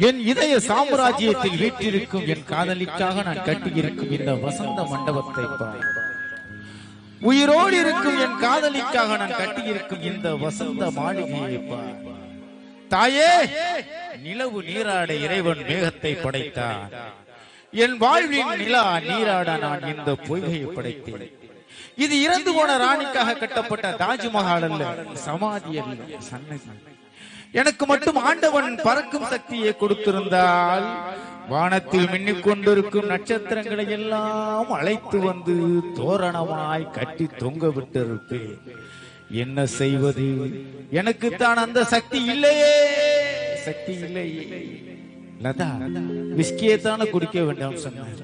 என் இதய சாம்ராஜ்யத்தில் வீற்றிருக்கும் என் காதலிக்காக நான் கட்டியிருக்கும் இந்த வசந்த மண்டபத்தை பார். உயிரோடு இருக்கும் என் காதலிக்காக நான் கட்டியிருக்கும் இந்த வசந்த மாளிகையை பார். தாயே, நிலவு நீராட இறைவன் மேகத்தை படைத்தான். என் வாழ்வின் நிலா நீராட நான் இந்த பொய்கையை படைத்தேன். இது இறந்து போன ராணிக்காக கட்டப்பட்ட தாஜ்மஹால் அல்ல, சமாதி அல்ல, சன்னதி. எனக்கு மட்டும் ஆண்டவன் பறக்கும் சக்தியை கொடுத்திருந்தால் வானத்தில் மின்னிக் கொண்டிருக்கும் நட்சத்திரங்களை எல்லாம் அழைத்து வந்து தோரணமாய் கட்டி தொங்க விட்டிருப்பேன். என்ன செய்வது? எனக்குத்தான் அந்த சக்தி இல்லையே, சக்தி இல்லையே. லதா விஸ்கியை தானே குடிக்க வேண்டாம் சொன்னார்,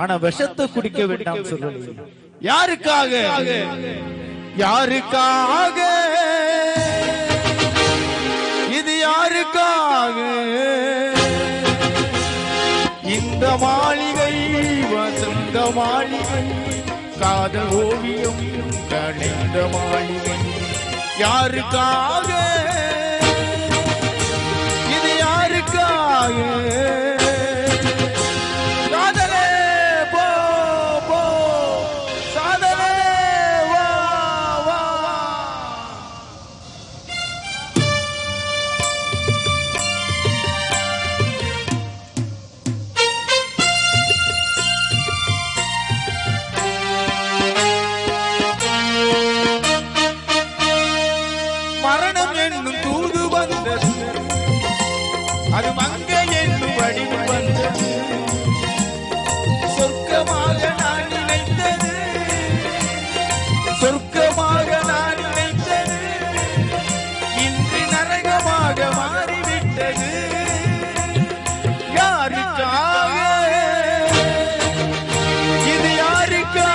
ஆனா விஷத்தை குடிக்க வேண்டாம் சொல்லல. யாருக்காக? யாருக்காக? இது யாருக்காக? இந்த மாளிகை வசந்த மாளிகை, காதல் ஓவியம் கலைந்த மாளிகை. யாருக்காக? இது யாருக்காக? காதலே போ போ, காதலே வா வா. மரணம் என்னும் தூது வந்தது, அது மங்கை என்னும் வடிவு வந்தது. சொர்க்கமாக நான் நினைத்தது, சொர்க்கமாக நான் நினைத்தது இன்று நரகமாக மாறிவிட்டது. யாருக்காக? இது யாருக்காக?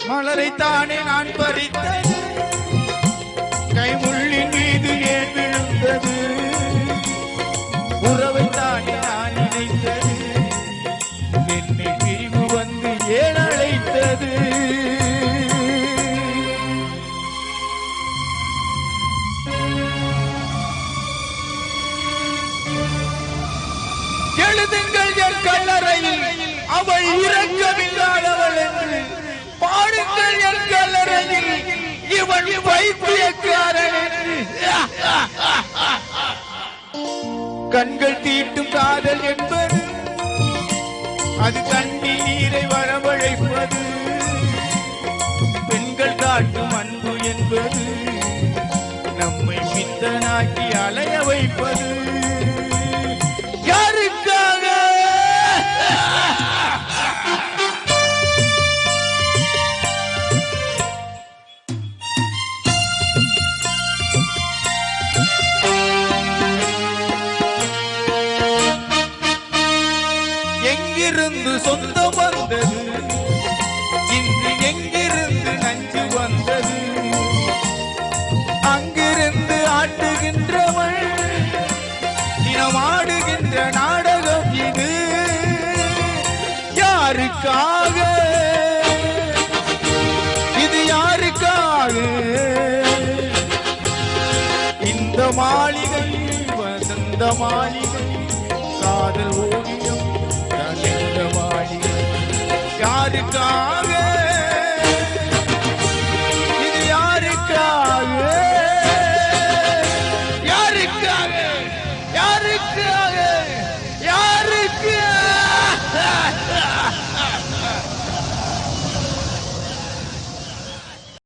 மலரைத்தானே நான் பறித்தது, கைமுள்ளின் மீது ஏன் விழுந்தது? உறவைத்தானே நான் நினைத்தது, என்னை பிரிவு வந்து ஏன் அழைத்தது? எழுதுங்கள் என் கல்லறையில் அவள் இறக்கமில்லாதவள் என்று, பாடுங்கள் என் கல்லறையில் இவன் வைத்தியக்காரன் என்று. கண்கள் தீட்டும் காதல் என்பது அது கண்ணில் நீரை வரவழைப்பது. பெண்கள் காட்டும் அன்பு என்பது நம்மை பித்தனாக்கி அலைய வைப்பது. யாருக்காக? எங்கிருந்து சொந்தம் வந்தது, இன்று எங்கிருந்து நஞ்சு வந்தது? அங்கிருந்து ஆட்டுகின்றவள் தினமாடுகின்ற நாடகம் இது. யாருக்காக? இது யாருக்காக? இந்த மாளிகை வசந்த மாளிகை, காதல் ஓவியம்